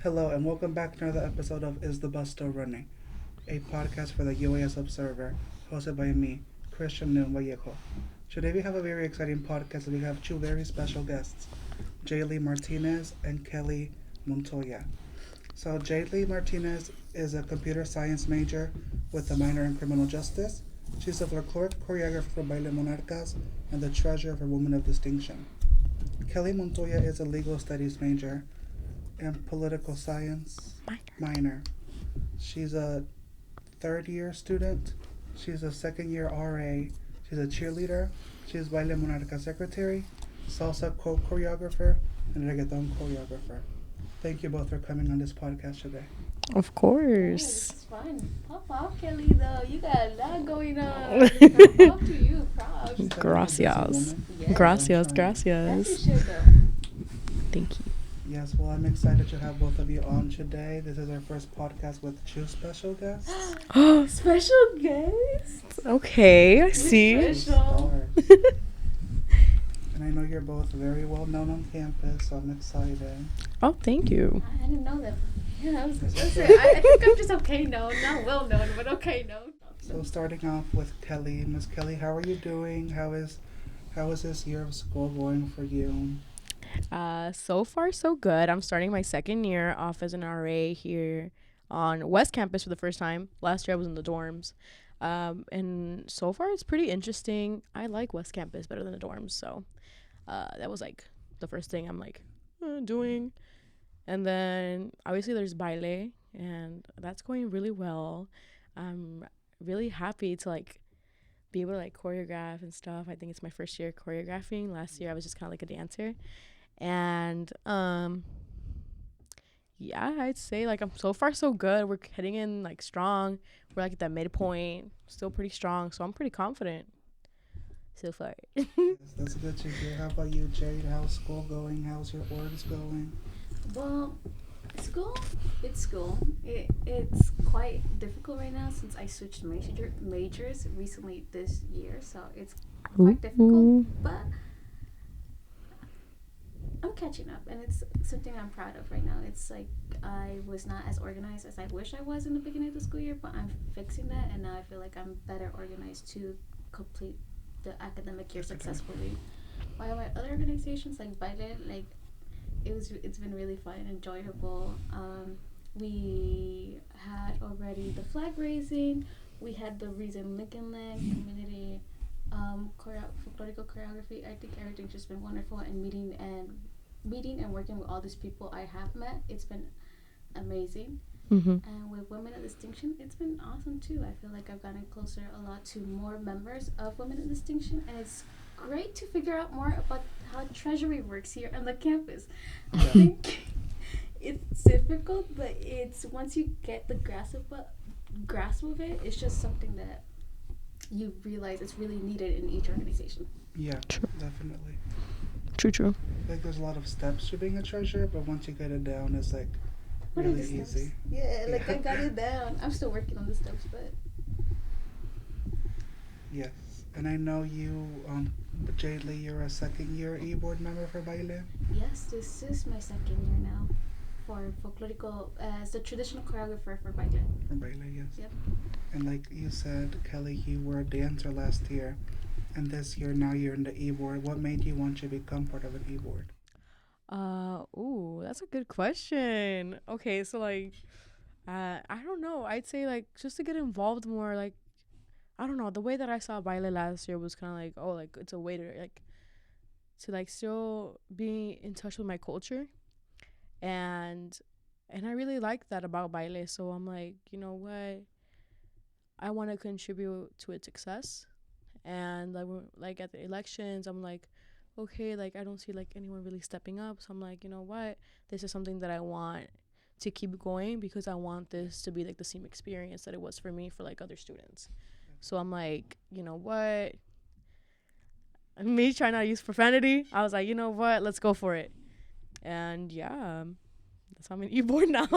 Hello and welcome back to another episode of Is the Bus Still Running? A podcast for the UAS Observer, hosted by me, Christian Leon Vallejo. Today we have a very exciting podcast and we have two very special guests, Jadely Martinez and Kelly Montoya. So Jadely Martinez is a computer science major with a minor in criminal justice. She's a folkloric choreographer for Baile Monarcas and the treasurer for Women of Distinction. Kelly Montoya is a legal studies major and political science minor. She's a third year student. She's a second year RA. She's a cheerleader. She's Baile Monarca secretary, salsa choreographer, and reggaeton choreographer. Thank you both for coming on this podcast today. Of Yes, course. it's fun. Pop off, Kelly, though. You got a lot going on. Pop off to you. Props. She's kind of a busy Gracias. woman, Yes. Gracias, I'm trying. As you gracias. should, though. Thank you. Yes, well, I'm excited to have both of you on today. This is our first podcast with two special guests. Special guest. Okay, I We're see. special. Stars. And I know you're both very well known on campus, so I'm excited. Oh, thank you. I didn't know that. Yeah, I think I'm just okay known. Not well known, but okay known. So starting off with Kelly, Miss Kelly, how are you doing? How is this year of school going for you? So far so good. I'm starting my second year off as an RA here on West Campus for the first time. Last year I was in the dorms. And so far it's pretty interesting. I like West Campus better than the dorms, so that was like the first thing I'm like doing. And then obviously there's baile, and that's going really well. I'm really happy to like be able to like choreograph and stuff. I think it's my first year choreographing. Last year I was just kind of like a dancer. And yeah, I'd say like I'm so far so good. We're heading in like strong. We're like at that midpoint, still pretty strong. So I'm pretty confident so far. Yes, that's good to hear. How about you, Jade? How's school going? How's your orgs going? Well, school, it's school. It's quite difficult right now since I switched majors recently this year. So it's quite difficult, but I'm catching up, and it's something I'm proud of right now. It's like I was not as organized as I wish I was in the beginning of the school year, but I'm fixing that, and now I feel like I'm better organized to complete the academic year successfully. While my other organizations like Baile, like it's been really fun and enjoyable. We had already the flag raising. We had the Reason Lincoln Land community folklorical choreography. I think everything's just been wonderful, and meeting and working with all these people I have met, it's been amazing. And with Women of Distinction, it's been awesome too. I feel like I've gotten closer a lot to more members of Women of Distinction, and it's great to figure out more about how treasury works here on the campus. I think it's difficult, but it's once you get the grasp of it, it's just something that you realize it's really needed in each organization. Yeah, True. definitely. True. Like there's a lot of steps to being a treasurer, but once you get it down, it's like What are really the steps? easy. Yeah, like Yeah. I got it down. I'm still working on the steps, but Yes, and I know you, Jadely, you're a second year e-board member for Baile. yes, this is my second year now for folklorical as the traditional choreographer for Baile. For Baile, yes. Yep. And like you said, Kelly, you were a dancer last year, and this year now you're in the e-board. What made you want to become part of an e-board? That's a good question. Okay, so like I don't know. I'd say like just to get involved more, like I don't know, the way that I saw baile last year was kind of like, oh, like it's a way to like still be in touch with my culture, and I really like that about baile. So I'm like, you know what, I want to contribute to its success. And like like at the elections, I'm like, okay, like I don't see like anyone really stepping up. So I'm like, you know what, this is something that I want to keep going because I want this to be like the same experience that it was for me for like other students. So I'm like, you know what, me trying not to use profanity, I was like, you know what, let's go for it. And yeah, that's how I'm an e-board now. Just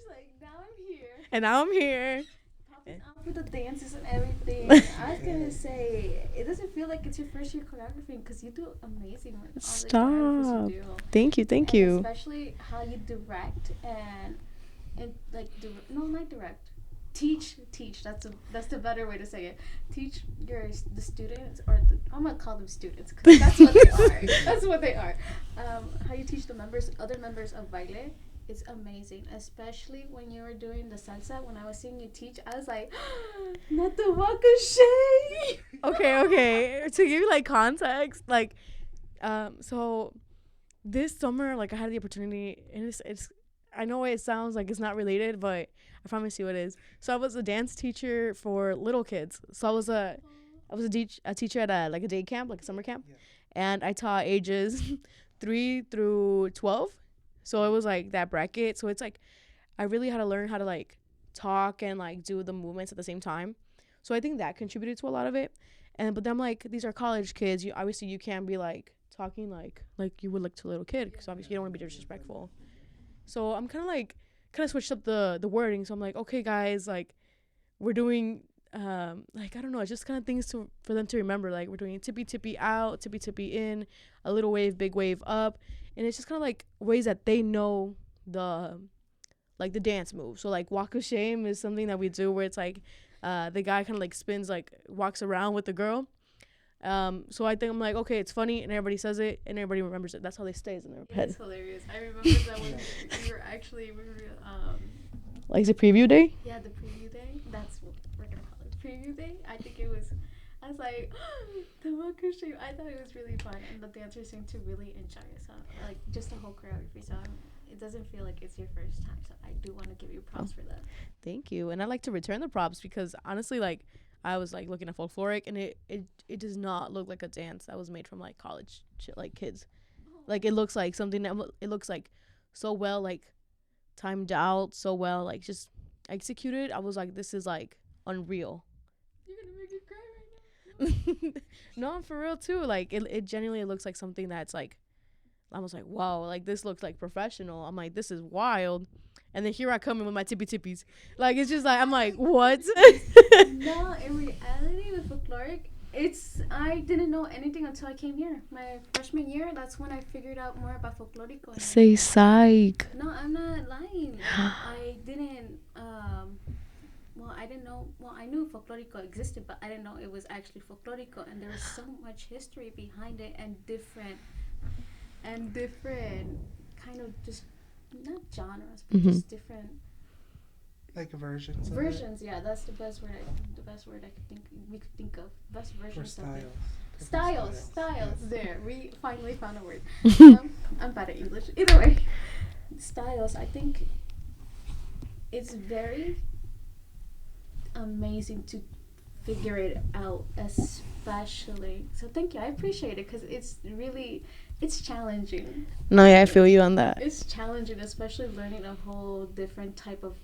like now I'm here. And now I'm here. Popping off With the dances and everything, I was gonna say it doesn't feel like it's your first year choreographing because you do amazing with all the choreographies Stop. you do, Thank you, thank and you. especially how you direct and like no, not direct, teach. That's the better way to say it. Teach the students, or I'm gonna call them students because that's what they are. That's what they are. How you teach the other members of Baile. It's amazing, especially when you were doing the salsa. When I was seeing you teach, I was like, not the wakashay. Okay. To give you like context, like, so this summer, like I had the opportunity, and it's I know it sounds like it's not related, but I promise you it is. So I was a dance teacher for little kids. So I was a teacher at a day camp, like a summer camp, Yeah. and I taught ages 3 through 12. So it was like that bracket. So it's like I really had to learn how to like talk and like do the movements at the same time. So I think that contributed to a lot of it. And but then I'm like, these are college kids. You obviously you can't be like talking like you would like to a little kid because obviously you don't want to be disrespectful. So I'm kind of switched up the wording. So I'm like, okay, guys, like we're doing like I don't know, it's just kind of things to for them to remember. Like we're doing tippy tippy out, tippy tippy in, a little wave, big wave up, and it's just kind of like ways that they know the like the dance move. So like walk of shame is something that we do where it's like the guy kind of like spins like walks around with the girl. So I think I'm like, okay, it's funny and everybody says it and everybody remembers it. That's how they stays in their head. It's hilarious. I remember that when we were Like the preview day. yeah, the preview day. That's what we're gonna call it. Preview day. I think it was. I was like, the Wakushu. I thought it was really fun, and the dancers seemed to really enjoy it. So, like, just the whole choreography. So, it doesn't feel like it's your first time. So, I do want to give you props for that. Thank you. And I like to return the props because honestly, like I was like looking at folkloric and it does not look like a dance that was made from like college shit, like kids. Like it looks like something that it looks like so well like timed out, so well like just executed. I was like, this is like unreal. You're gonna make me cry right now. No, I'm for real too. Like it genuinely looks like something that's like I was like, wow, like this looks like professional. I'm like, this is wild. And then here I come in with my tippy tippies. Like it's just like I'm like, what? No, in reality, with folkloric, I didn't know anything until I came here. My freshman year, that's when I figured out more about folklorico. Say psych. No, I'm not lying. I didn't. Well, I didn't know. Well, I knew folklorico existed, but I didn't know it was actually folklorico, and there was so much history behind it, and different kind of just not genres, but just different Like versions. versions. Yeah, that's the best word. The best word I could think we could think of. Best Or versions of it. styles. Styles. Yes. There, we finally found a word. I'm bad at English. Either way, styles. I think it's very amazing to figure it out, especially. So thank you. I appreciate it because it's challenging. No, yeah, I feel you on that. It's challenging, especially learning a whole different type of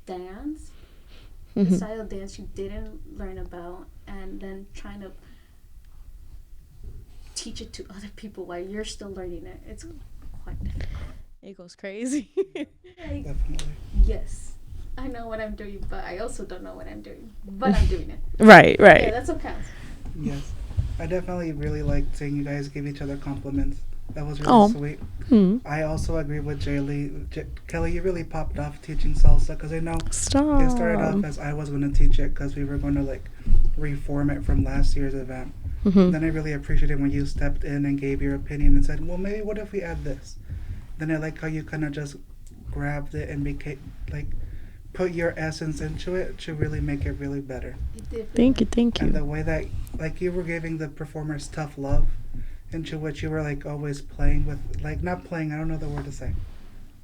dance, Mm-hmm. the style of dance you didn't learn about, and then trying to teach it to other people while you're still learning it. It's quite difficult. It goes crazy. Like, Definitely. yes, I know what I'm doing, but I also don't know what I'm doing. But I'm doing it. Right. Yeah, that's what counts. Yes. I definitely really liked seeing you guys give each other compliments. That was really sweet. Hmm. I also agree with Jadely. Kelly, you really popped off teaching salsa because I know Stop. it started off as I was going to teach it because we were going to like reform it from last year's event. Mm-hmm. Then I really appreciated when you stepped in and gave your opinion and said, well, maybe what if we add this? Then I like how you kind of just grabbed it and became like put your essence into it to really make it really better. Thank you. And the way that like you were giving the performers tough love, into which you were like always playing with, like not playing, I don't know the word to say.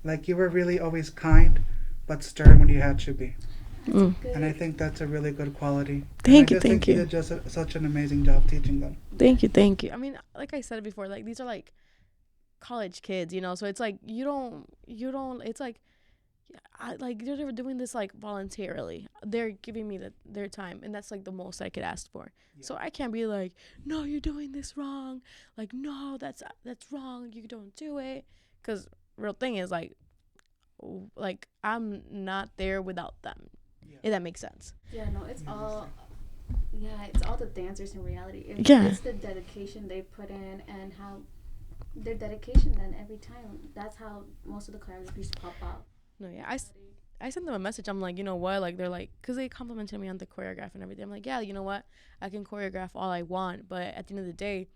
Like you were really always kind, but stern when you had to be. Mm. And I think that's a really good quality. Thank you. I think you did just such an amazing job teaching them. Thank you. I mean, like I said before, like these are like college kids, you know. So it's like you don't. It's like, like they're doing this like voluntarily. They're giving me their time, and that's like the most I could ask for. Yeah. So I can't be like, no, you're doing this wrong. Like, no, that's wrong. You don't do it. Cause real thing is like I'm not there without them. if that makes sense. Yeah, no, it's all. Yeah, it's all the dancers in reality. Yeah. It's the dedication they put in and how their dedication. Then every time, that's how most of the choreographies pop out. No, yeah, I sent them a message. I'm like, you know what? Like, they're like, because they complimented me on the choreograph and everything. I'm like, yeah, you know what? I can choreograph all I want, but at the end of the day,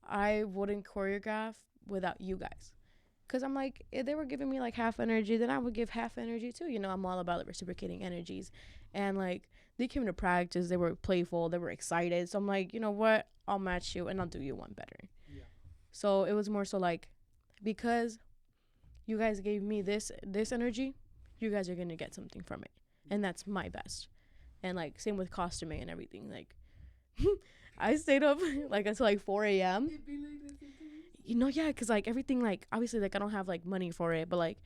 I wouldn't choreograph without you guys. Because I'm like, if they were giving me like half energy, then I would give half energy too. You know, I'm all about like, reciprocating energies. And like, they came to practice, they were playful, they were excited. So I'm like, you know what? I'll match you and I'll do you one better. Yeah. So it was more so like, because you guys gave me this energy, you guys are going to get something from it. And that's my best. And like, same with costuming and everything. Like, I stayed up like until like 4 a.m. You know, yeah, because like everything, like obviously, like I don't have like money for it, but like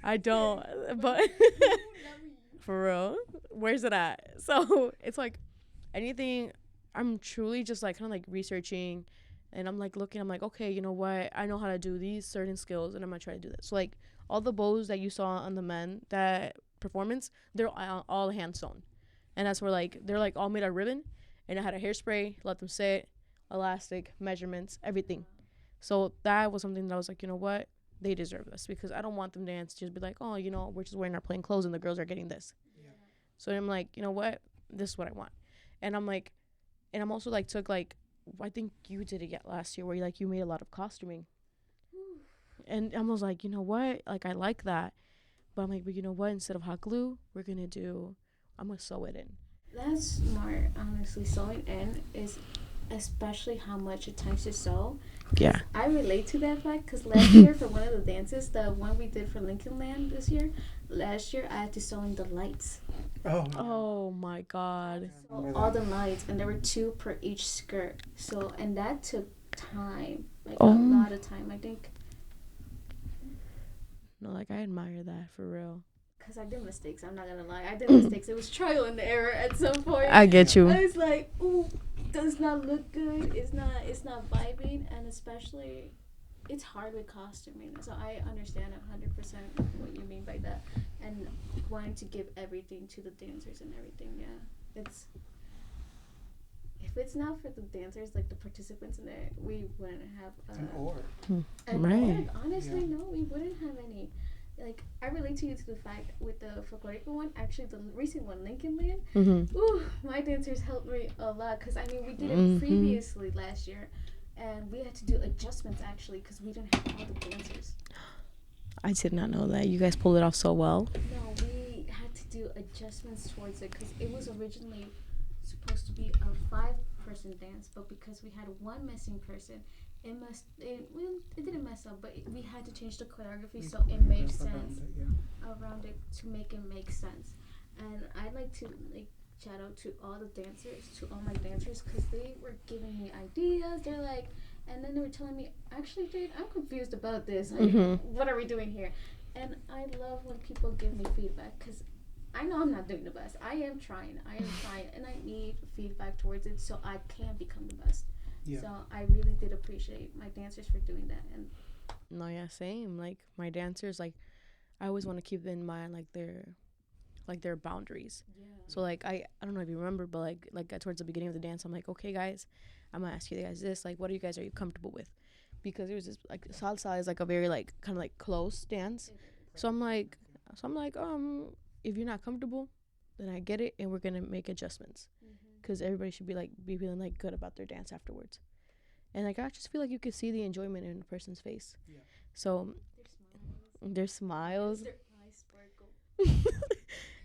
I don't, but for real, where's it at? So it's like anything, I'm truly just like kind of like researching, and I'm like looking, I'm like, okay, you know what, I know how to do these certain skills, and I'm gonna try to do this. So like all the bows that you saw on the men, that performance, they're all hand sewn, and that's where like they're like all made out of ribbon, and I had a hairspray, let them sit, elastic, measurements, everything. So that was something that I was like, you know what, they deserve this, because I don't want them to dance just be like, oh, you know, we're just wearing our plain clothes and the girls are getting this. Yeah. So I'm like, you know what, this is what I want. And I'm like, and I'm also like took like, I think you did it yet last year where you made a lot of costuming, and I was like, you know what, like I like that, but I'm like, but you know what, instead of hot glue, I'm gonna sew it in. That's smart, honestly. Sewing in is especially how much it takes to sew. Yeah. I relate to that fact because last year for one of the dances, the one we did for Lincoln Land this year, last year I had to sew in the lights. Oh my God. So all the lights, and there were 2 per each skirt. So, and that took time, like a lot of time. I think No, like I admire that for real. because I did mistakes. I'm not gonna lie, I did mistakes. It was trial and error at some point. I get you. I was like, ooh, does not look good. It's not vibing, and especially, it's hard with costuming. So I understand 100% what you mean by that, and wanting to give everything to the dancers and everything. Yeah, it's. If it's not for the dancers, like the participants in there, we wouldn't have An org. an Right. org. Honestly, Yeah. no, we wouldn't have any. Like, I relate to you to the fact with the folkloric one, actually the recent one, Lincoln Land. Mm-hmm. Ooh, my dancers helped me a lot because I mean we did it Mhm. previously last year, and we had to do adjustments actually because we didn't have all the dancers. I did not know that. You guys pulled it off so well. No, we had to do adjustments towards it because it was originally supposed to be a 5-person dance, but because we had one missing person, it didn't mess up, but we had to change the choreography so it made sense around it to make it make sense. And I'd like to like shout out to all the dancers, to all my dancers, because they were giving me ideas. They're like, and then they were telling me, actually, Jade, I'm confused about this. Like, what are we doing here? And I love when people give me feedback because I know I'm not doing the best. I am trying, and I need feedback towards it so I can become the best. Yeah. So I really did appreciate my dancers for doing that. And No, yeah, same. Like my dancers, like I always want to keep in mind like their boundaries. yeah. So like I don't know if you remember, but like towards the beginning of the dance, I'm like, okay, guys, I'm gonna ask you guys this. Like, what are you comfortable with? Because it was just like salsa is like a very like kind of like close dance. So I'm like, if you're not comfortable, then I get it, and we're gonna make adjustments. Because everybody should be feeling like good about their dance afterwards, and like I just feel like you could see the enjoyment in a person's face. Yeah. So their smiles, Their eyes sparkle.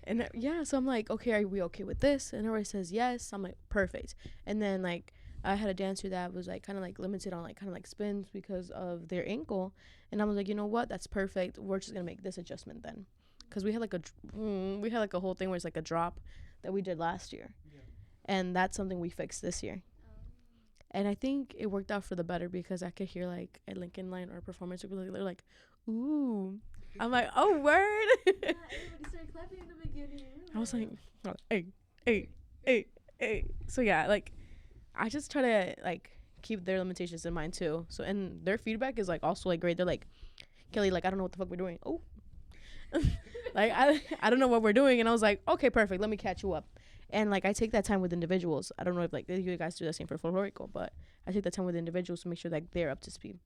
and yeah. So I'm like, okay, are we okay with this? And everybody says yes. I'm like, perfect. And then like I had a dancer that was like kind of like limited on like kind of like spins because of their ankle, and I was like, you know what? That's perfect. We're just gonna make this adjustment then, because we had like a whole thing where it's like a drop that we did last year. And that's something we fixed this year. And I think it worked out for the better because I could hear like a Lincoln line or a performance, they're like, ooh. I'm like, oh, word. Yeah, everybody started clapping in the beginning. I was like, hey. So yeah, like I just try to like keep their limitations in mind too. So, and their feedback is like also like great. They're like, Kelly, like I don't know what the fuck we're doing. Oh. Like I don't know what we're doing, and I was like, okay, perfect. Let me catch you up. And like I take that time with individuals. I don't know if like you guys do the same for folklorico, but I take that time with individuals to make sure that they're up to speed.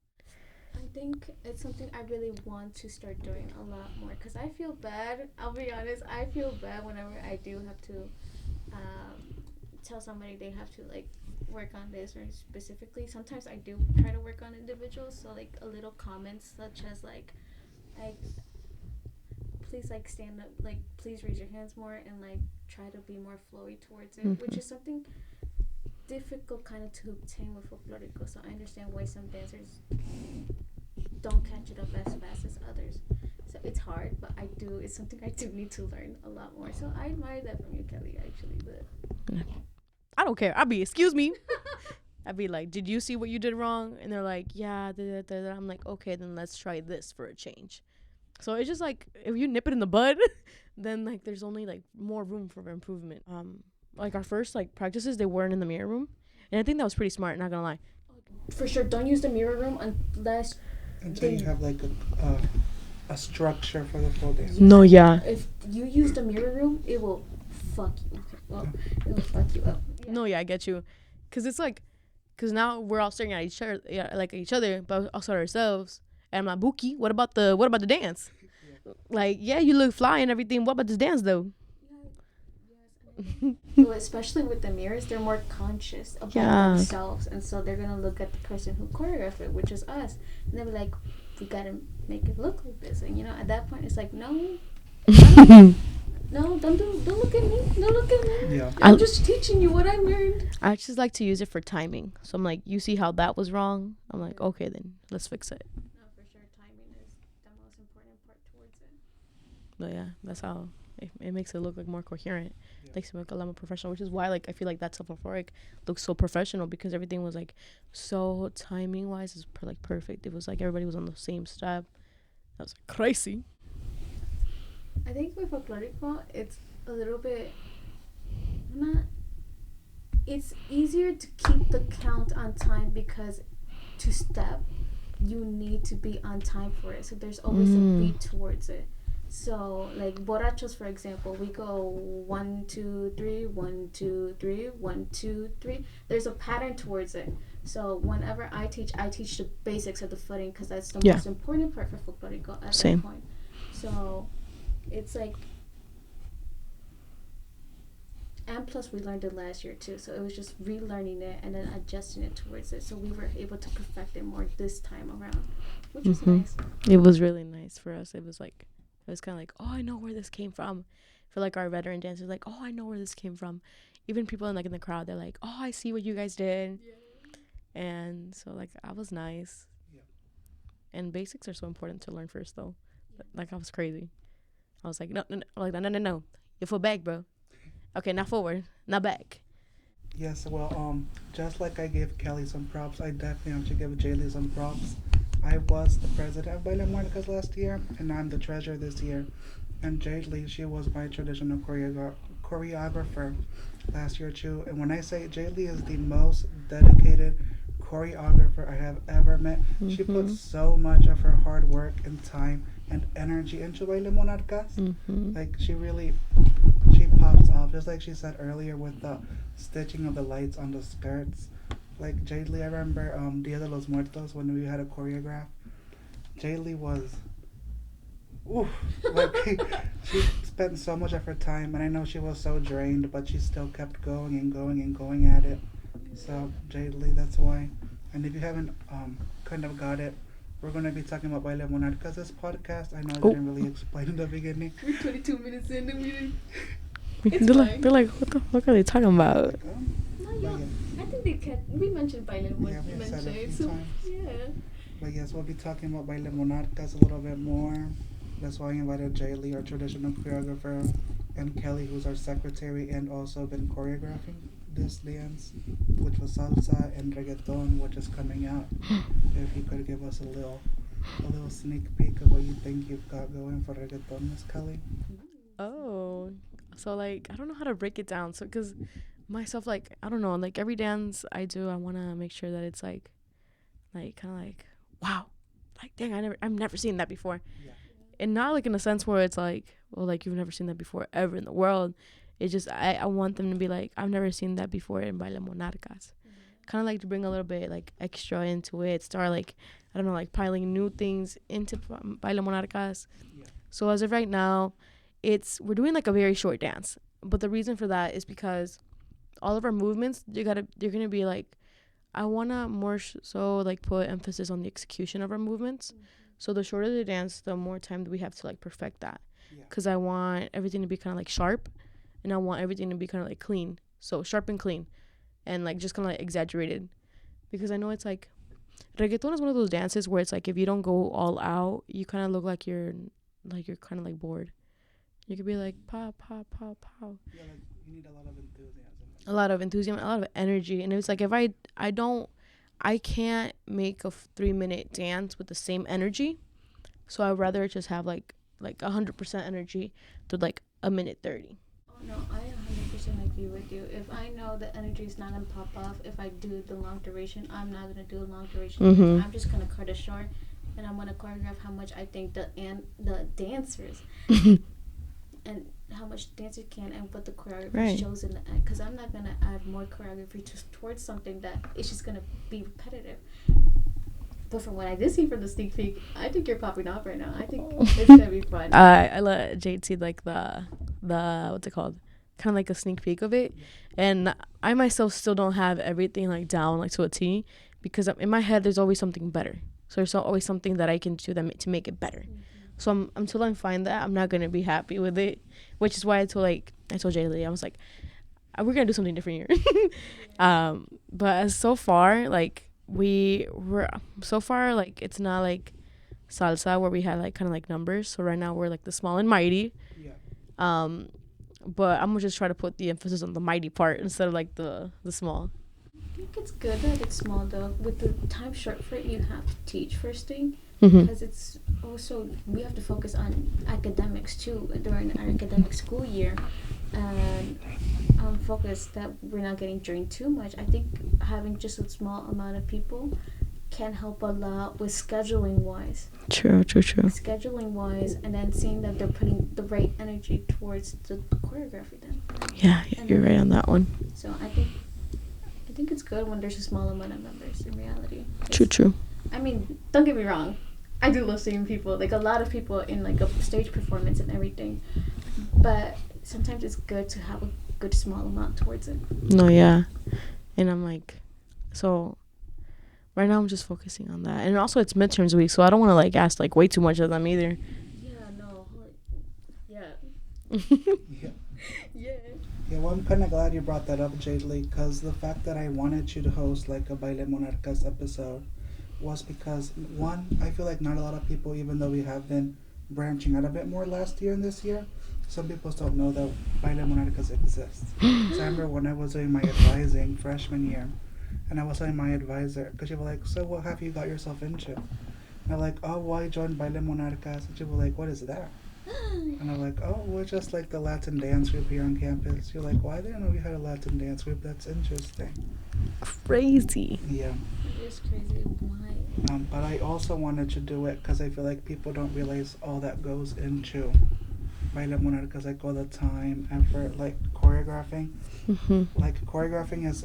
I think it's something I really want to start doing a lot more because I feel bad. I'll be honest, I feel bad whenever I do have to tell somebody they have to like work on this or specifically. Sometimes I do try to work on individuals, so like a little comments such as like please like stand up, like please raise your hands more and like try to be more flowy towards it, which is something difficult kind of to obtain with folklorico. So I understand why some dancers don't catch it up as fast as others. So it's hard, but I do. It's something I do need to learn a lot more. So I admire that from you, Kelly. Actually, but I don't care. I'll be, excuse me. I'd be like, did you see what you did wrong? And they're like, yeah. Da, da, da, da. I'm like, okay, then let's try this for a change. So it's just like if you nip it in the bud, then like there's only like more room for improvement. Like our first like practices, they weren't in the mirror room, and I think that was pretty smart. Not gonna lie. for sure, don't use the mirror room unless Until you have like a structure for the full dance. No, yeah. if you use the mirror room, it will fuck you. Okay, well, it will fuck you up. Yeah. No, yeah, I get you. Cause it's like, cause now we're all staring at each other, yeah, like at each other, but also at ourselves. And I'm like, Buki, what about the dance? Like, yeah, you look fly and everything. What about this dance though? Well, especially with the mirrors, they're more conscious about themselves, and so they're gonna look at the person who choreographed it, which is us, and they'll be like, "We gotta make it look like this." And at that point, it's like, no, no, don't look at me, don't look at me. Yeah. I'm just teaching you what I learned. I just like to use it for timing. So I'm like, you see how that was wrong? I'm like, okay, then let's fix it. No, for sure, timing is the most important part towards it. But yeah, that's how it makes it look like more coherent. Makes it look a lot more professional, which is why like I feel like that self-euphoric looks so professional because everything was like so timing wise is like perfect. It was like everybody was on the same step. That was like crazy. I think with folklorico, it's a little bit not. It's easier to keep the count on time because to step, you need to be on time for it. So there's always a beat towards it. So like borrachos, for example, we go 1 2 3 1 2 3 1 2 3. There's a pattern towards it. So whenever I teach the basics of the footing because that's the most important part for folklorico at that point. So it's like, and plus we learned it last year too, so it was just relearning it and then adjusting it towards it, so we were able to perfect it more this time around, which was nice. It was really nice for us. It was like, it was kind of like, oh, I know where this came from. For like our veteran dancers, like, oh, I know where this came from. Even people in the crowd, they're like, oh, I see what you guys did. Yeah. And so like that was nice. Yeah. And basics are so important to learn first though. Like I was crazy. I was like, no. Like, no. You fall back, bro. Okay, not forward, not back. Yes, well, just like I gave Kelly some props, I definitely have to give Jadely some props. I was the president of Baile Monarcas last year, and I'm the treasurer this year. And Jadely, she was my traditional choreographer last year too. And when I say Jadely is the most dedicated choreographer I have ever met, she puts so much of her hard work and time and energy into Baile Monarcas. Like she pops off, just like she said earlier with the stitching of the lights on the skirts. Like Jadely, I remember Dia de los Muertos when we had a choreograph. Jadely was, oof, like she spent so much of her time, and I know she was so drained, but she still kept going and going and going at it. So Jadely, that's why. And if you haven't kind of got it, we're going to be talking about Baile Monarcas this podcast. I know I didn't really explain in the beginning. We're 22 minutes in and we didn't. They're like, what the fuck are they talking about? I think they kept. We mentioned Baile Monarcas. Yeah, we said it a few times. Yeah. But yes, we'll be talking about Baile Monarcas a little bit more. That's why I invited Jaylee, our traditional choreographer, and Kelly, who's our secretary and also been choreographing this dance, which was salsa and reggaeton, which is coming out. If you could give us a little sneak peek of what you think you've got going for reggaeton, Miss Kelly. Oh, so like I don't know how to break it down. So because myself, like I don't know, like every dance I do, I want to make sure that it's like kind of like wow, like dang, I've never seen that before. Yeah. and not like in a sense where it's like, well, like you've never seen that before ever in the world. It's just I want them to be like, I've never seen that before in Baile Monarcas. Kind of like to bring a little bit like extra into it, start like, I don't know, like piling new things into Baile Monarcas. Yeah. So as of right now, we're doing like a very short dance, but the reason for that is because all of our movements, you're gonna be like, I wanna more so like put emphasis on the execution of our movements. So the shorter the dance, the more time that we have to like perfect that. Yeah. Because I want everything to be kind of like sharp, and I want everything to be kind of like clean. So sharp and clean, and like just kind of like exaggerated. Because I know it's like reggaeton is one of those dances where it's like if you don't go all out, you kind of look like you're kind of like bored. You could be like pow pow pow pow. Yeah, like you need a lot of enthusiasm. A lot of enthusiasm, a lot of energy, and it's like if I can't make a 3-minute dance with the same energy, so I'd rather just have like 100% energy to like a minute 30. Oh no, I 100% agree with you. If I know the energy is not gonna pop off, if I do the long duration, I'm not gonna do a long duration. Mhm. I'm just gonna cut it short, and I'm gonna choreograph how much I think the dancers and how much dancers can and what the choreography Right. shows in the end. Because I'm not gonna add more choreography just towards something that it's just gonna be repetitive. But from what I did see from the sneak peek, I think you're popping off right now. I think it's gonna be fun. I let Jade see like the what's it called, kind of like a sneak peek of it, and I myself still don't have everything like down like to a T, because in my head there's always something better. So there's always something that I can do to make it better. So until I find that, I'm not gonna be happy with it, which is why I told Jadely, I was like, we're gonna do something different here. But as so far like we're so far like it's not like salsa where we had like kind of like numbers. So right now we're like the small and mighty. Yeah. But I'm gonna just try to put the emphasis on the mighty part instead of like the small. I think it's good that it's small though. With the time short for it, you have to teach first thing. Mm-hmm. Because it's also we have to focus on academics too during our academic school year, and focus that we're not getting drained too much. I think having just a small amount of people can help a lot with scheduling wise. True. Scheduling wise, and then seeing that they're putting the right energy towards the choreography. Then. Yeah, you're right on that one. So I think it's good when there's a small amount of members. In reality. True. I mean, don't get me wrong. I do love seeing people, like a lot of people in like a stage performance and everything. But sometimes it's good to have a good small amount towards it. No, yeah. And I'm like, so right now I'm just focusing on that. And also it's midterms week, so I don't want to like ask like way too much of them either. Yeah, no. Yeah. Yeah. Yeah. Yeah, well, I'm kind of glad you brought that up, Jadely, because the fact that I wanted you to host like a Baile Monarcas episode was because, one, I feel like not a lot of people, even though we have been branching out a bit more last year and this year, some people still don't know that Baile Monarcas exists. So I remember when I was doing my advising freshman year, and I was telling my advisor, because she was like, so what have you got yourself into? And I'm like, oh, well, I joined Baile Monarcas. And she was like, what is that? And I'm like, oh, we're just like the Latin dance group here on campus. You're like, well, I didn't know we had a Latin dance group. That's interesting. Crazy. Yeah. It is crazy. Why? But I also wanted to do it because I feel like people don't realize all that goes into Baile Monarcas, like all the time, effort, like choreographing. Mm-hmm. Like choreographing is,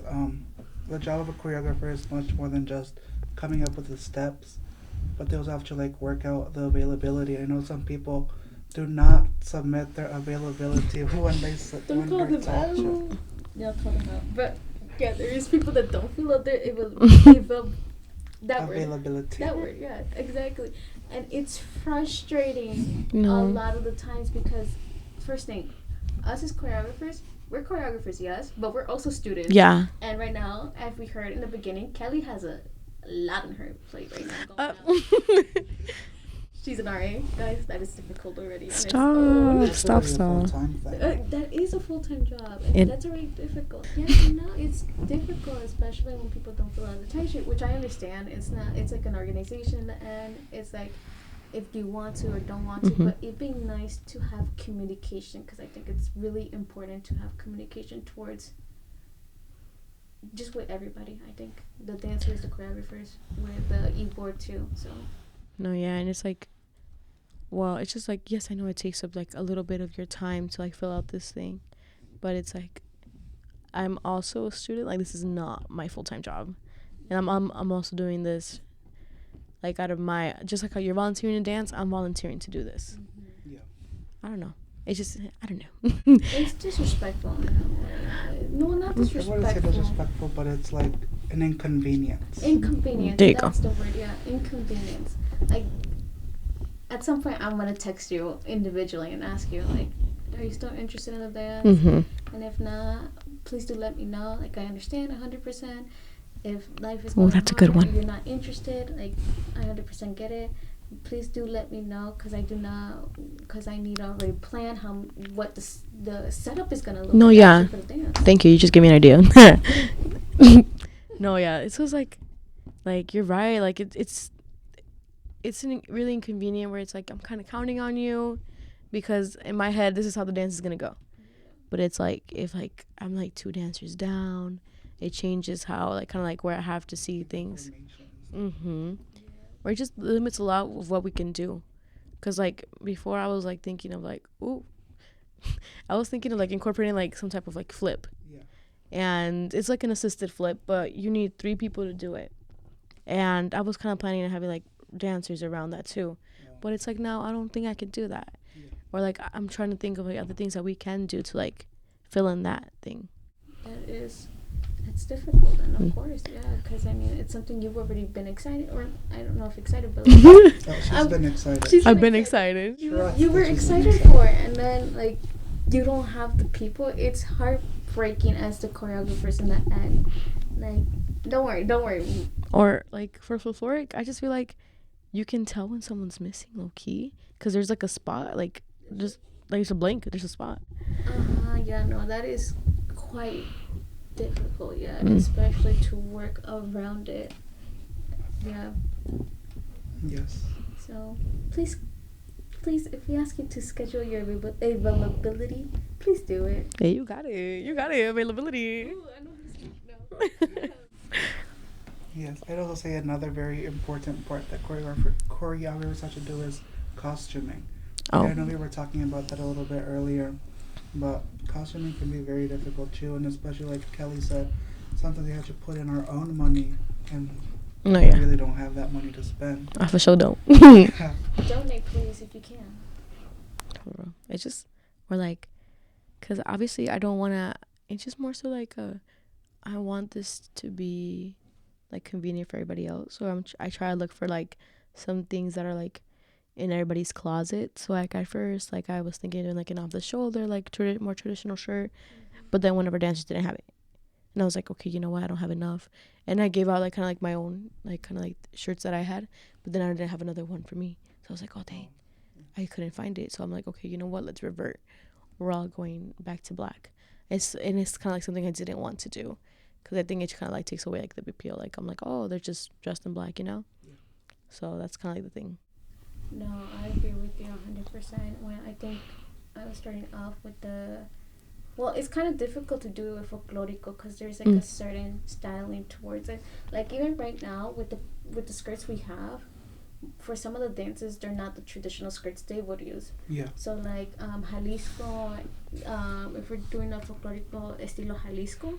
the job of a choreographer is much more than just coming up with the steps, but they also have to like work out the availability. I know some people do not submit their availability when they Don't call when them they're out. taught. Yeah, call them out. But yeah, there is people that don't feel out there. That word. Availability. That word, yeah, exactly. And it's frustrating No. a lot of the times because, first thing, us as choreographers, we're choreographers, yes, but we're also students. Yeah. And right now, as we heard in the beginning, Kelly has a lot on her plate right now. Going on. She's an RA, guys. That is difficult already. And Stop. it's, Stop. That's already a full-time thing. that is a full-time job, and It- that's already difficult. Yeah, no, it's difficult, especially when people don't fill out the timesheet, which I understand. It's not. It's like an organization, and it's like if you want to or don't want to. Mhm. But it'd be nice to have communication because I think it's really important to have communication towards just with everybody. I think the dancers, the choreographers, with the e-board too. So No, yeah, and it's like well, it's just like, yes, I know it takes up like a little bit of your time to like fill out this thing, but it's like I'm also a student. Like, this is not my full-time job, and I'm also doing this like out of my, just like how you're volunteering to dance, I'm volunteering to do this. Yeah. I don't know. It's just, I don't know. It's disrespectful. You know? No, not I wouldn't say disrespectful. disrespectful, but it's like an inconvenience. Inconvenience. There you That's go. the word. Yeah, inconvenience. Like, at some point, I'm gonna text you individually and ask you, like, are you still interested in the dance? Mm-hmm. And if not, please do let me know. Like, I understand 100%. If life is Oh, going that's a hard good one. and you're not interested, like, I 100% get it. Please do let me know, because I need to already plan what the setup is gonna look No, like yeah. for the dance. Thank you. You just gave me an idea. No, yeah. It was like you're right. Like it's really inconvenient where it's like I'm kind of counting on you, because in my head this is how the dance is gonna go. But it's like if like I'm like 2 dancers down, it changes how like kind of like where I have to see things. Mm-hmm. Or it just limits a lot of what we can do. Cause like before I was like thinking of like, ooh, I was thinking of like incorporating like some type of like flip. Yeah. And it's like an assisted flip, but you need 3 people to do it. And I was kind of planning on having like dancers around that too. But it's like, now I don't think I could do that. Yeah. Or like I'm trying to think of like other things that we can do to like fill in that thing. It's difficult, and of Mm. course, yeah, because I mean, it's something you've already been excited, or I don't know if excited, but like, Oh, she's I've- been excited. she's I've been excited. You were She's been excited for it, and then like you don't have the people. It's heartbreaking as the choreographers in the end. Like, don't worry. Or like for folkloric, I just feel like you can tell when someone's missing low key, because there's like a spot, like just like it's a blank, there's a spot. Yeah, no, that is quite difficult. Yeah, Mm. especially to work around it. Yeah. Yes. So please, if we ask you to schedule your availability, please do it. Hey, you got it. You got it. Availability. Yes. I'd also say another very important part that choreographers have to do is costuming. Oh. I know we were talking about that a little bit earlier, but costuming can be very difficult too, and especially like Kelly said, something they have to put in our own money, and No, we yeah. really don't have that money to spend. I for sure don't. Donate, please, if you can. It's just, we're like, because obviously I don't want to, it's just more so like, I want this to be like convenient for everybody else. So I try to look for like some things that are like in everybody's closet. So like at first, like I was thinking of doing like an off the shoulder, like more traditional shirt. But then one of our dancers didn't have it. And I was like, okay, you know what? I don't have enough. And I gave out like kind of like my own, like kind of like shirts that I had. But then I didn't have another one for me. So I was like, oh, dang. I couldn't find it. So I'm like, okay, you know what? Let's revert. We're all going back to black. It's kind of like something I didn't want to do. Because I think it kind of like takes away like the appeal. Like I'm like, oh, they're just dressed in black, you know? Yeah. So that's kind of like the thing. No, I agree with you 100%. When I think I was starting off with well, it's kind of difficult to do it with folklorico because there's like a certain styling towards it. Like even right now with the skirts we have, for some of the dances, they're not the traditional skirts they would use. Yeah. So like Jalisco, if we're doing a folklorico estilo Jalisco,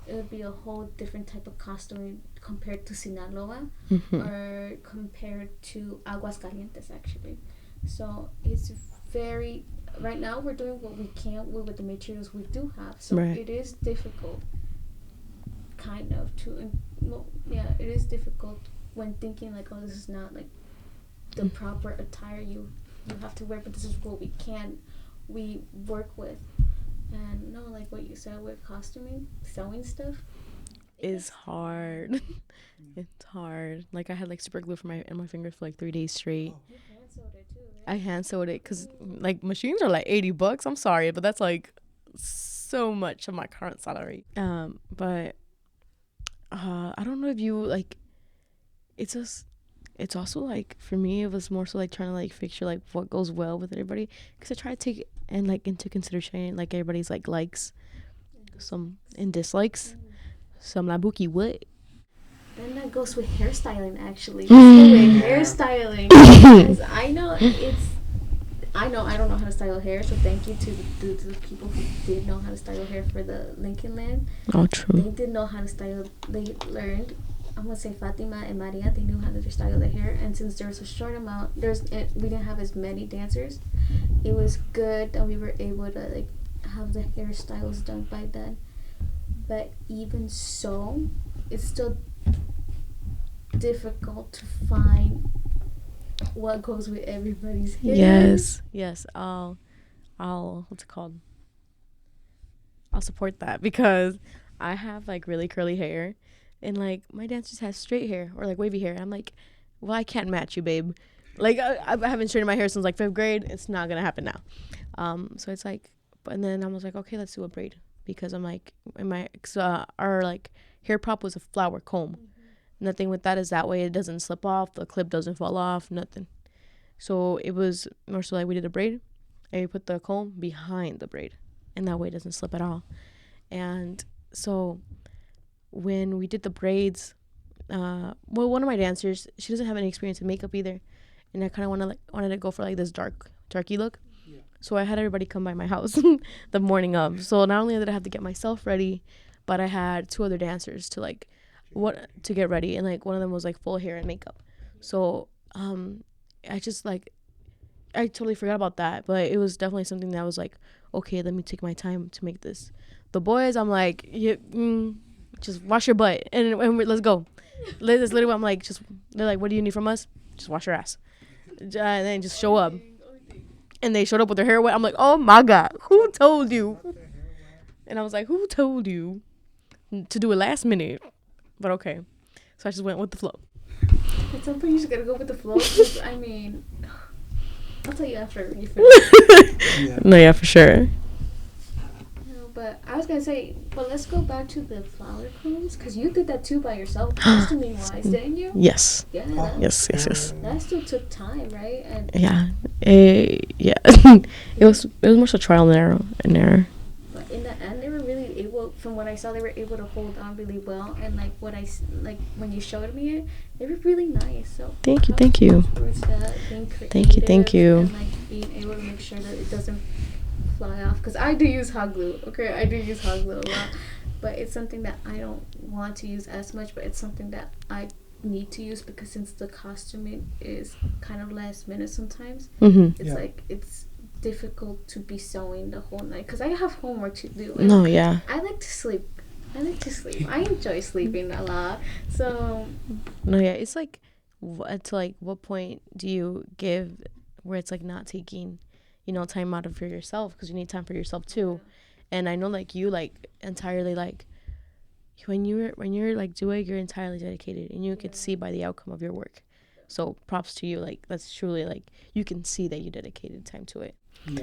it would be a whole different type of costume compared to Sinaloa or compared to Aguascalientes actually. So it's very, right now we're doing what we can with the materials we do have. So Right. it is difficult kind of it is difficult when thinking like, oh, this is not like the proper attire you have to wear, but this is what we work with. And no, like what you said with costuming, sewing stuff is hard. It's hard. Like I had like super glue in my fingers for like 3 days straight. You hand sewed it too, right? I hand sewed it because like machines are like $80. I'm sorry, but that's like so much of my current salary. But I don't know if you like. It's also like for me it was more so like trying to like picture like what goes well with everybody, because I try to take and like into consideration like everybody's like likes, some and dislikes, some labuki what. Then that goes with hairstyling actually. Let's go with hairstyling. Because I know I know I don't know how to style hair, so thank you to the people who did know how to style hair for the Lincoln Land. Oh, true. They did know how to style. They learned. I'm gonna say Fatima and Maria. They knew how to style their hair, and since there was a short amount, we didn't have as many dancers. It was good that we were able to like have the hairstyles done by then. But even so, it's still difficult to find what goes with everybody's hair. Yes. What's it called? I'll support that because I have like really curly hair, and like my dancers has straight hair or like wavy hair. I'm like, well, I can't match you, babe. Like I haven't straightened my hair since like 5th grade. It's not gonna happen now. So it's like, and then I was like, okay, let's do a braid because I'm like, our like hair prop was a flower comb. Nothing with that is that way it doesn't slip off, the clip doesn't fall off, nothing. So it was more so like we did a braid and we put the comb behind the braid, and that way it doesn't slip at all. And so when we did the braids, one of my dancers, she doesn't have any experience in makeup either, and I kind of wanted to go for like this darky look. Yeah. So I had everybody come by my house the morning of. So not only did I have to get myself ready, but I had 2 other dancers to get ready, and like one of them was like full hair and makeup. So I just like I totally forgot about that, but it was definitely something that was like, okay, let me take my time to make this. The boys, I'm like, just wash your butt and let's go. That's literally what I'm like. They're like, what do you need from us? Just wash your ass, and then just show up. And they showed up with their hair wet. I'm like, oh my god, who told you? And I was like, who told you to do it last minute? But okay, so I just went with the flow. At some point, you just gotta go with the flow. 'Cause, I mean, I'll tell you after you finish. Yeah. No, yeah, for sure. No, but I was gonna say, but let's go back to the flower combs because you did that too by yourself, costuming wise, didn't you? Yes. Yeah. Oh. Yes. That still took time, right? And Yeah. Yeah. It was more so trial and error. but in the end, they were really able. From what I saw, they were able to hold on really well. And like when you showed me it, they were really nice. So Thank you. towards that, being creative Thank you. and like being able to make sure that it doesn't fly off. Because I do use hot glue. Okay, I do use hot glue a lot, but it's something that I don't want to use as much. But it's something that I need to use because since the costuming is kind of last minute sometimes, Mm-hmm. it's like it's difficult to be sewing the whole night because I have homework to do. No, yeah. I like to sleep. I enjoy sleeping a lot. So No, yeah. It's like, what point do you give where it's like not taking, time out for yourself because you need time for yourself too. And I know like you like entirely like when you're like doing, you're entirely dedicated and you can see by the outcome of your work. So props to you. Like that's truly like you can see that you dedicated time to it. Yeah.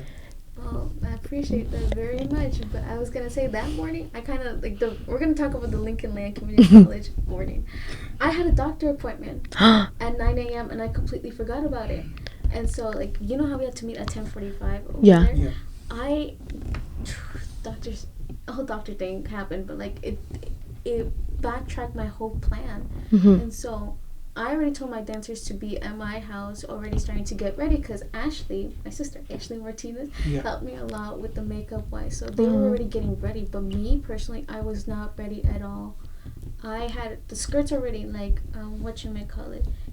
well, I appreciate that very much. But I was gonna say that morning, I kind of like we're gonna talk about the Lincoln Land Community College morning. I had a doctor appointment at 9 a.m. and I completely forgot about it. And so like you know how we had to meet at 10:45 over Yeah. there? Yeah. I a whole doctor thing happened, but like it backtracked my whole plan. Mm-hmm. And so I already told my dancers to be at my house already starting to get ready because Ashley, my sister Ashley Martinez, Yeah. helped me a lot with the makeup wise. So they were already getting ready, but me personally, I was not ready at all. I had the skirts already like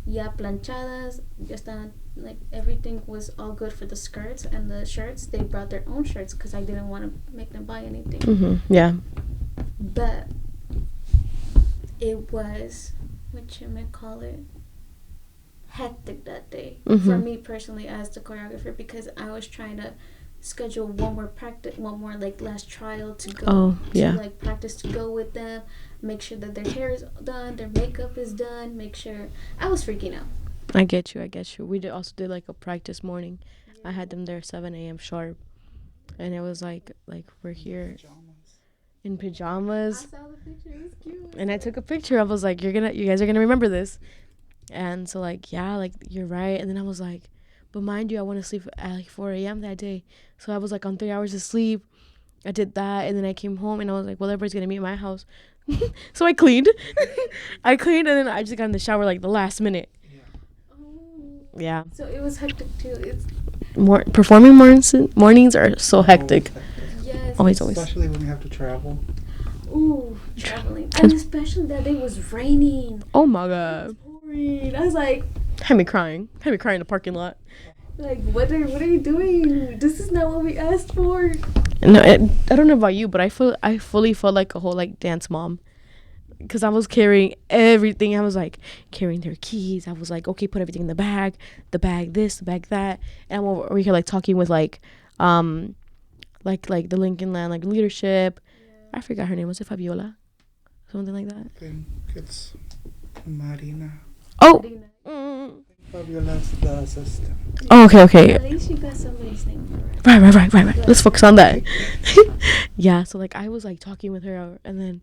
ya planchadas, just like everything was all good for the skirts and the shirts. They brought their own shirts because I didn't want to make them buy anything. Mm-hmm. Yeah. But it was hectic that day for me personally as the choreographer because I was trying to schedule one more like last trial to go to like practice to go with them, make sure that their hair is done, their makeup is done, make sure I was freaking out. I get you. We also did like a practice morning. I had them there 7 a.m. sharp, and it was like we're here in pajamas. I saw the picture, it was cute. And I took a picture. I was like, you guys are gonna remember this. And so like, yeah, like you're right. And then I was like, but mind you, I want to sleep at like 4 a.m. that day. So I was like on 3 hours of sleep. I did that, and then I came home and I was like, well, everybody's gonna meet at my house. So I cleaned. And then I just got in the shower like the last minute. Oh. Yeah. So it was hectic too. performing mornings are so hectic. Yes. Always. Especially when we have to travel. Ooh, traveling. And especially that day was raining. Oh my It god. was pouring. I was like, Had me crying. Had me crying in the parking lot. what are you doing? This is not what we asked for. No, I don't know about you, but I fully felt like a whole like dance mom. Because I was carrying everything. I was like carrying their keys. I was like, okay, put everything in the bag this, the bag that. And I'm over here like talking with like the Lincoln Land like leadership. I forgot her name. Was it Fabiola? Something like that. I think it's Marina. Oh. Marina. Fabiola's the assistant. Oh, okay. At least you got somebody's name correct. Right. Let's focus on that. Yeah, so like I was like talking with her, and then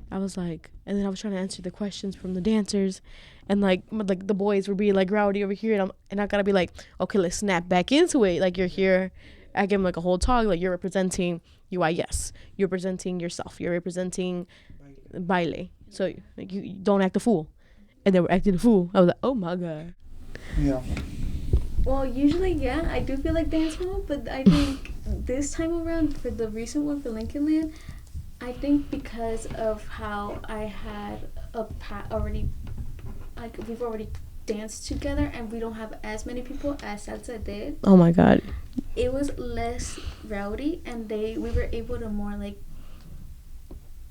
I was trying to answer the questions from the dancers, and like the boys were being like rowdy over here, and I gotta be like, okay, let's snap back into it. Like you're here, I give them like a whole talk. Like you're representing UIS, you're representing yourself, you're representing Baile. So like you don't act a fool, and they were acting a fool. I was like, oh my god. Yeah. Well, usually, yeah, I do feel like dance mom, but I think this time around, for the recent one for Lincoln Land, I think because of how I had already, like, we've already danced together and we don't have as many people as Salsa did. Oh my god. It was less rowdy, and we were able to more, like,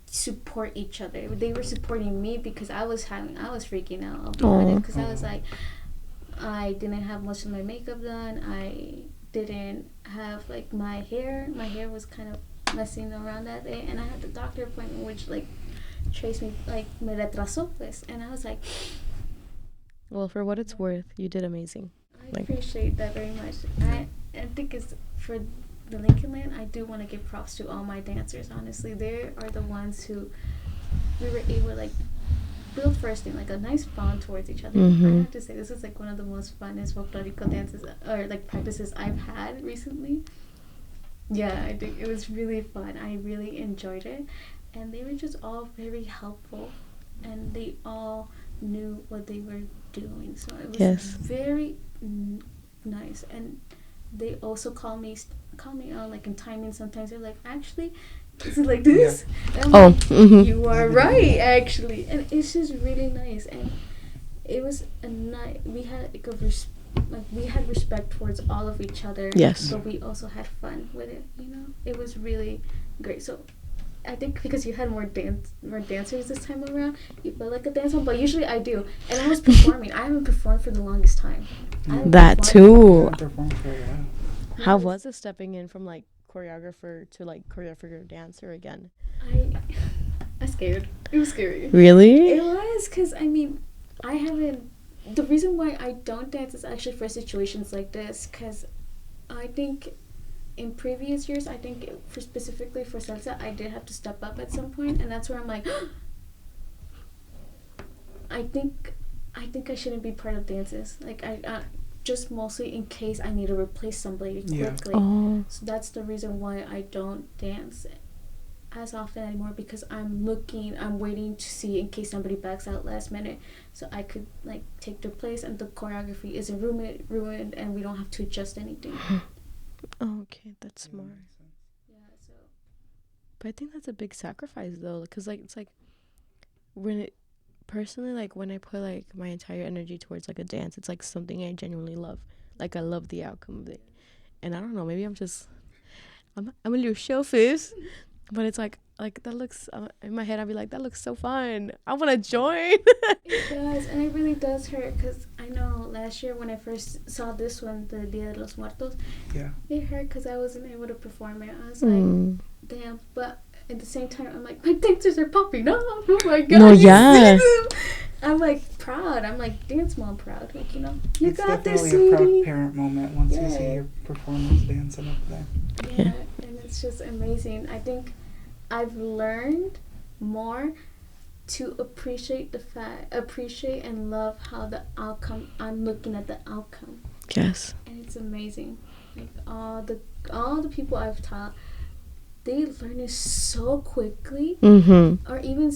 support each other. They were supporting me because I was freaking out about it, because I was like, I didn't have much of my makeup done. I didn't have like my hair was kind of messing around that day, and I had the doctor appointment which like traced me, like me retrasó pues, and I was like, well, for what it's worth, you did amazing. I appreciate that very much. I think it's for the Lincoln Land, I do want to give props to all my dancers. Honestly, they are the ones who we were able to like build first thing, like a nice bond towards each other. I have to say, this is like one of the most funnest folklorico dances or like practices I've had recently. Yeah, I think it was really fun. I really enjoyed it, and they were just all very helpful, and they all knew what they were doing. So it was very nice, and they also call me out like in timing. Sometimes they're like, actually, is it like this? Yeah. And I'm like, you are right, actually. And it's just really nice. And it was a night. We had we had respect towards all of each other. Yes. But we also had fun with it. You know, it was really great. So I think because you had more dancers this time around, you felt like a dancer. But usually I do, and I was performing. I haven't performed for the longest time. That too. Performed for a while. How was it stepping in from like choreographer to like choreographer dancer again? I scared. It was scary. Really? It was, because I mean, I haven't. The reason why I don't dance is actually for situations like this, because I think in previous years, I think specifically for salsa, I did have to step up at some point, and that's where I'm like, I think I shouldn't be part of dances. Like I just mostly in case I need to replace somebody quickly. Oh. So that's the reason why I don't dance as often anymore, because I'm waiting to see in case somebody backs out last minute, so I could like take their place and the choreography isn't ruined and we don't have to adjust anything. Okay, that's smart. Yeah, so. But I think that's a big sacrifice though, because like it's like when it personally, like when I put like my entire energy towards like a dance, it's like something I genuinely love. Like I love the outcome of it, and I don't know, maybe I'm a little shellfish, but it's like that looks in my head. I'd be like, that looks so fun. I want to join. It does, and it really does hurt, because I know last year when I first saw this one, the Dia de los Muertos, it hurt because I wasn't able to perform it. I was like, damn, but at the same time, I'm like, my dancers are popping off. Oh my god! No, yeah. I'm like proud. I'm like dance mom proud. Like, you know, you it's got this, definitely a sweetie. proud parent moment once you see your performance dancing up there. Yeah, and it's just amazing. I think I've learned more to appreciate and love how the outcome. I'm looking at the outcome. Yes. And it's amazing. Like all the people I've taught, they learn it so quickly, or even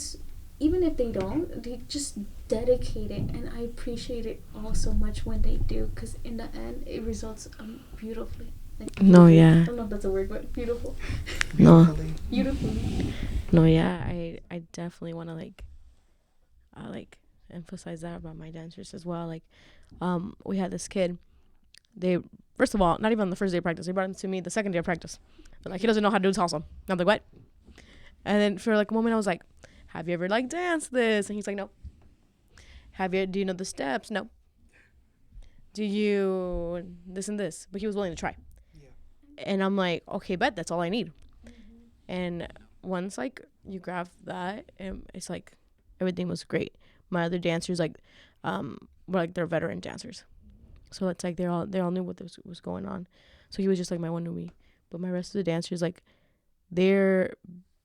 even if they don't, they just dedicate it, and I appreciate it all so much when they do, because in the end, it results beautifully. Like, No, yeah. I don't know if that's a word, but beautiful. No. Beautifully. Beautifully. No, yeah. I definitely want to like emphasize that about my dancers as well. Like, we had this kid. They first of all, not even on the first day of practice, they brought him to me the second day of practice. They're like, he doesn't know how to do salsa. And I'm like, what? And then for like a moment, I was like, have you ever like danced this? And he's like, no. Do you know the steps? No. Do you this and this? But he was willing to try. Yeah. And I'm like, okay, bet that's all I need. And once like you grab that, it's like everything was great. My other dancers were like they're veteran dancers, so it's like they all knew what was going on. So he was just like my one newbie, but my rest of the dancers like they're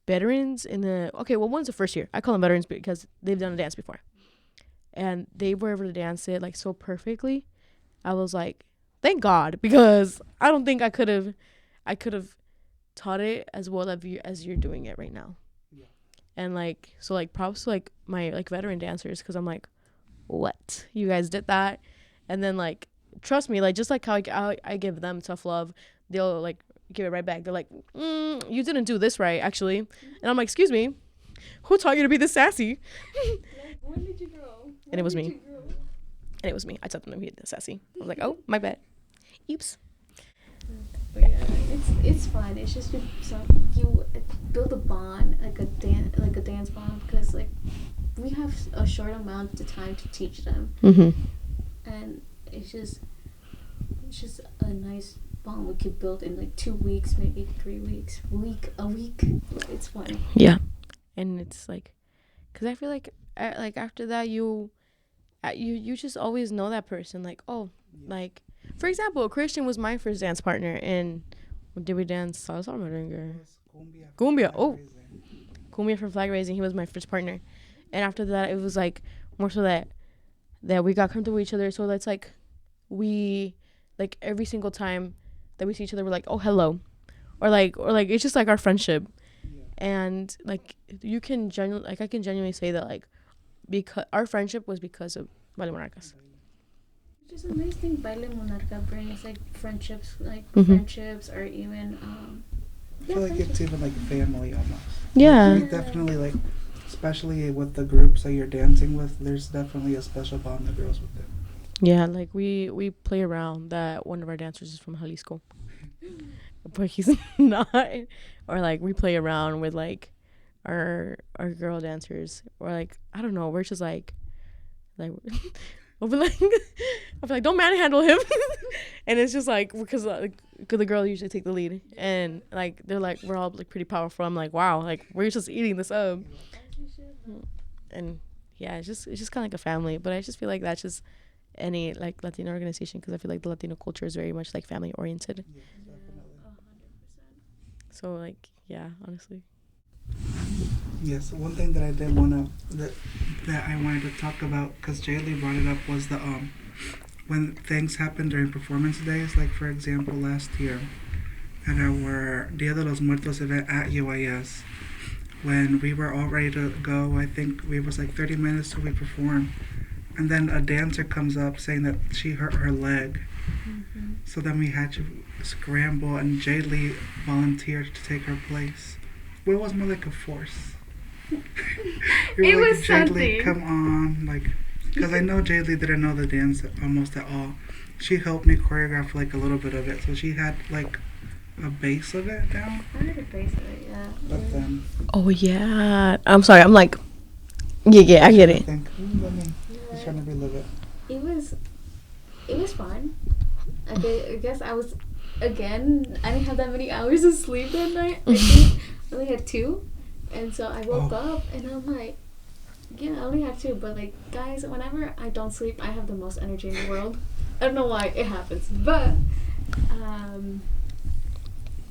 veterans in the well, one's the first year. I call them veterans because they've done a dance before, and they were able to dance it like so perfectly. I was like, thank God, because I don't think I could have taught it as well as you're doing it right now. Yeah. And like so like props to like my like veteran dancers, because I'm like, what, you guys did that. And then like trust me, like just like how I give them tough love, they'll like give it right back. They're like, you didn't do this right actually. And I'm like, excuse me, who taught you to be this sassy? Like, when did you grow? And it was me. I taught them to be this sassy. I was like, oh, my bad, oops. But yeah, it's fun. It's just you build a bond, like a dance bond, because like we have a short amount of time to teach them, and it's just a nice bond we could build in like 2 weeks, maybe 3 weeks, a week. It's fun. Yeah, and it's like, cause I feel like after that you just always know that person. Like, oh, like for example, Christian was my first dance partner, and did we dance salsa or merengue? Cumbia. Oh, cumbia for flag raising. He was my first partner, and after that it was like more so that we got comfortable with each other. So that's like we like every single time that we see each other, we're like, oh, hello, or like it's just like our friendship. And like I can genuinely say that like because our friendship was because of Baile Monarcas. Which is a nice thing Baile Monarca brings, like friendships, friendships, or even I feel like it's even like family almost. Yeah. Like, we definitely like, especially with the groups that you're dancing with, there's definitely a special bond that grows with it. Yeah, like we play around that one of our dancers is from Jalisco, but he's not. Or like we play around with like our girl dancers, or like I don't know, we're just like I'll be like, don't manhandle him. And it's just like because the girl usually take the lead, and like they're like we're all like pretty powerful. I'm like, wow, like we're just eating this up. And yeah, it's just kind of like a family. But I just feel like that's just any like Latino organization, because I feel like the Latino culture is very much like family oriented. Yes, definitely. 100%. So like yeah, honestly. Yes, one thing that I did wanna that I wanted to talk about, because Jadely brought it up, was the when things happen during performance days. Like for example, last year at our Dia de los Muertos event at UIS, when we were all ready to go, I think we was like 30 minutes till we perform, and then a dancer comes up saying that she hurt her leg. So then we had to scramble, and Jadely volunteered to take her place. Well, it was more like a force. It like, was Jadely, something. come on, like, because I know Jadely didn't know the dance almost at all. She helped me choreograph like a little bit of it, so she had like a base of it down. I had a base of it, yeah. But then, Oh yeah, I'm sorry. I'm like, yeah, I get I it. think, let me just trying to relive it. It was fun. I guess I was, again, I didn't have that many hours of sleep that night. I think I only had 2. And so I woke up and I'm like, yeah, I only had 2. But like, guys, whenever I don't sleep, I have the most energy in the world. I don't know why it happens. But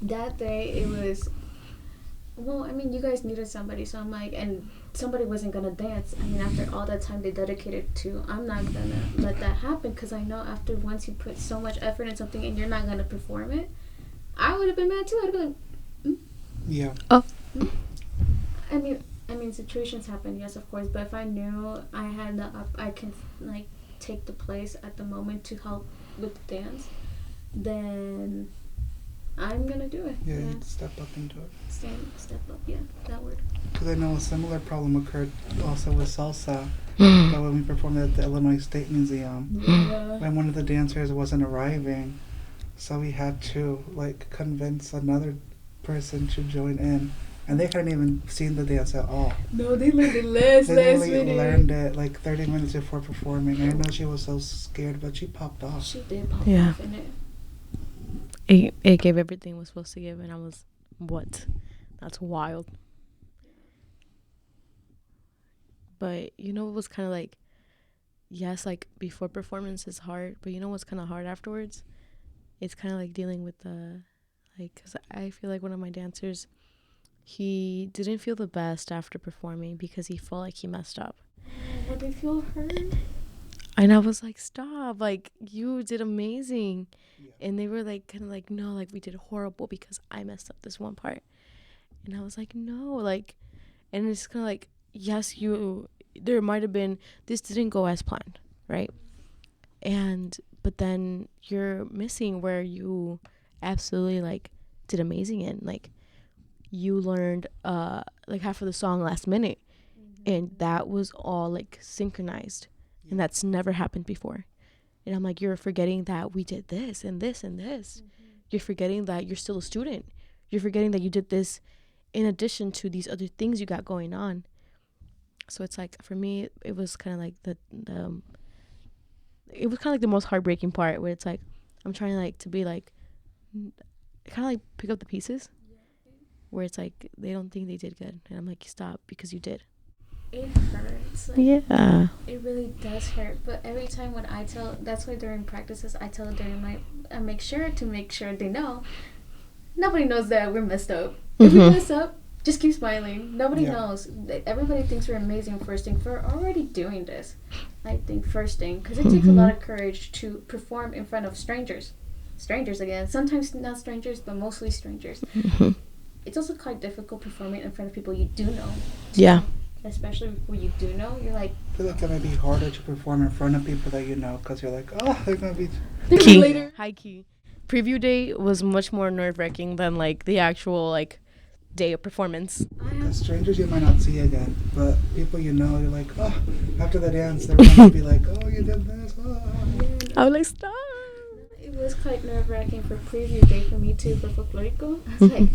that day it was, well, I mean, you guys needed somebody. So I'm like, and somebody wasn't going to dance. I mean, after all that time they dedicated to, I'm not going to let that happen, because I know after once you put so much effort in something and you're not going to perform it, I would have been mad too. I'd be like, Yeah. Oh. I mean, I mean, situations happen, yes, of course. But if I knew I had I can like take the place at the moment to help with the dance, then I'm gonna do it. Yeah, you'd step up and do it. Step up. Yeah, that word. Because I know a similar problem occurred also with salsa, but when we performed at the Illinois State Museum, Yeah. when one of the dancers wasn't arriving, so we had to like convince another person to join in, and they hadn't even seen the dance at all. No, they learned it last They last literally minute. learned it like 30 minutes before performing. I know she was so scared, but she popped off. She did pop Yeah. off in it. It gave everything it was supposed to give, and I was, what? That's wild. But you know what was kind of like, yes, like before performance is hard, but you know what's kind of hard afterwards? It's kind of like dealing with the, like, because I feel like one of my dancers, he didn't feel the best after performing because he felt like he messed up. Would they feel hurt? And I was like, stop, like, you did amazing. Yeah. And they were like, kind of like, no, like, we did horrible because I messed up this one part. And I was like, no, like, and it's kind of like, yes, there might have been, this didn't go as planned, right? But then you're missing where you absolutely, like, did amazing in. Like, you learned, like, half of the song last minute. And that was all, like, synchronized. And that's never happened before. And I'm like, you're forgetting that we did this and this and this. You're forgetting that you're still a student. You're forgetting that you did this in addition to these other things you got going on. So it's like, for me, it was kind of like it was kind of like the most heartbreaking part, where it's like, I'm trying like to be like, kind of like pick up the pieces, where it's like, they don't think they did good. And I'm like, stop, because you did. It hurts. Like, Yeah. it really does hurt. But every time when I tell, that's why during practices, I tell during my, I make sure they know. Nobody knows that we're messed up. If we mess up, just keep smiling. Nobody knows. Everybody thinks we're amazing first thing. For already doing this, I think first thing, because it takes a lot of courage to perform in front of strangers. Strangers again. Sometimes not strangers, but mostly strangers. It's also quite difficult performing in front of people you do know. Yeah. Especially when you do know, you're like, I feel like it might be harder to perform in front of people that you know, because you're like, oh, they're gonna be. Key. later. High key. Preview day was much more nerve-wracking than like the actual like day of performance. Because strangers you might not see again, but people you know, you're like, oh, after the dance, they're gonna be like, oh, you did this. Oh. I was like, stop. It was quite nerve-wracking for preview day for me too, for Folklorico. I was like,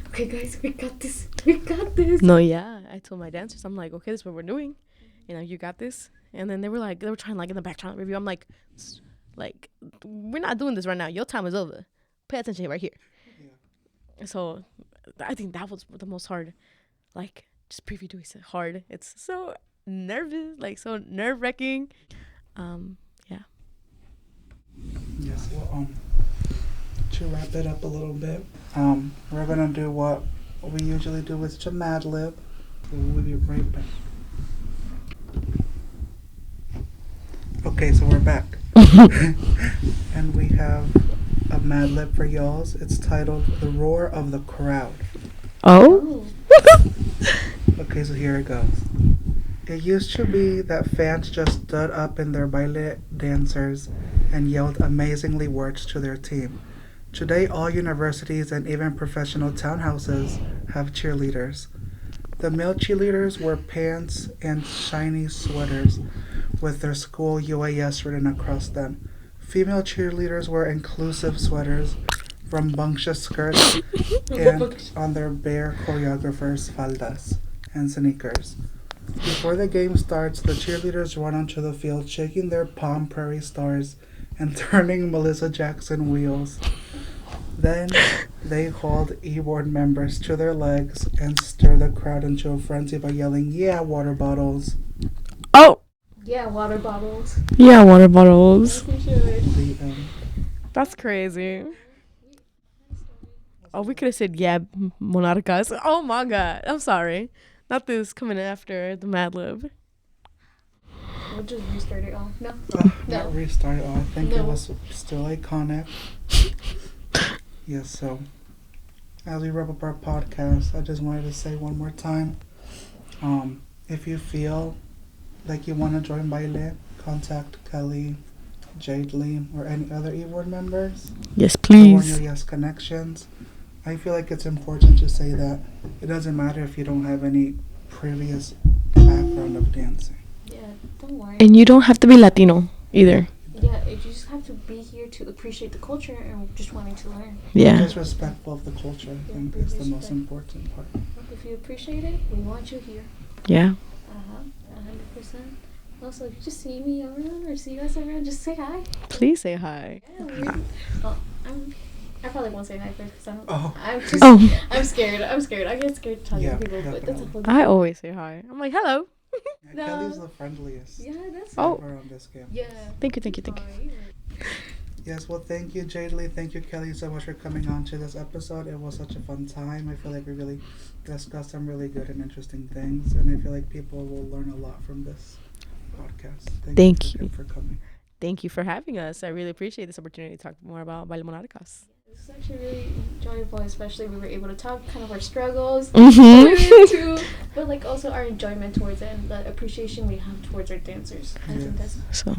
okay guys, we got this. We got this. No, yeah. I told my dancers, I'm like, okay, this is what we're doing. You know, you got this. And then they were trying like in the back trying to review. I'm like, we're not doing this right now. Your time is over. Pay attention right here. Yeah. So I think that was the most hard. Like, just preview doing is hard. It's so nervous, like so nerve-wracking. Yeah. Yes, well, to wrap it up a little bit, we're gonna do what we usually do with Mad Lib. We'll be right back. Okay, so we're back. And we have a Mad Lib for y'all's. It's titled The Roar of the Crowd. Oh? Okay, so here it goes. It used to be that fans just stood up in their baile dancers and yelled amazingly words to their team. Today, all universities and even professional townhouses have cheerleaders. The male cheerleaders wear pants and shiny sweaters with their school UAS written across them. Female cheerleaders wear inclusive sweaters, rambunctious skirts, and on their bare choreographers' faldas and sneakers. Before the game starts, the cheerleaders run onto the field shaking their Palm Prairie stars and turning Melissa Jackson wheels. Then they hold E-board members to their legs and stir the crowd into a frenzy by yelling, "Yeah, water bottles." Oh! Yeah, water bottles. Yeah, water bottles. We should. That's crazy. Oh, we could have said, yeah, Monarcas. Oh my god. I'm sorry. Not this coming after the Mad Lib. We'll just restart it all. No. No. Not restart it all. I think it No. was still iconic. Yes, so as we wrap up our podcast, I just wanted to say one more time, if you feel like you want to join Baile, contact Kelly, Jadely, or any other E-Word members. Yes, Go on please. your Yes Connections. I feel like it's important to say that it doesn't matter if you don't have any previous background of dancing. Yeah, don't worry. And you don't have to be Latino either. Yeah, you just have to be here to appreciate the culture and just wanting to learn. Yeah. Just respectful of the culture, I think, is the most important part. If you appreciate it, we want you here. Yeah. 100%. Also, if you just see me around or see us around, just say hi. Please say hi. Yeah, well, I probably won't say hi first because Oh. I'm scared. I get scared talking Yeah, to people, but that's a whole. I always say hi. I'm like, hello. Yeah, No. Kelly's the friendliest Yeah, that's. Oh. ever on this campus. Yeah. Thank you. Yes, well, thank you, Jadely. Thank you, Kelly, so much for coming on to this episode. It was such a fun time. I feel like we really discussed some really good and interesting things, and I feel like people will learn a lot from this podcast. Thank you for coming. Thank you for having us. I really appreciate this opportunity to talk more about Baile Monarcas. This is actually really enjoyable, especially we were able to talk kind of our struggles, Mm-hmm. but like also our enjoyment towards it and the appreciation we have towards our dancers. I think that's. So,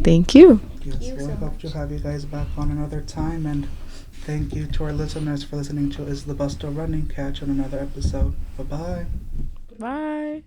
thank you. Yes, you well, so I hope much. to have you guys back on another time, and thank you to our listeners for listening to Is the Bus Still Running? Catch on another episode. Bye-bye. Bye.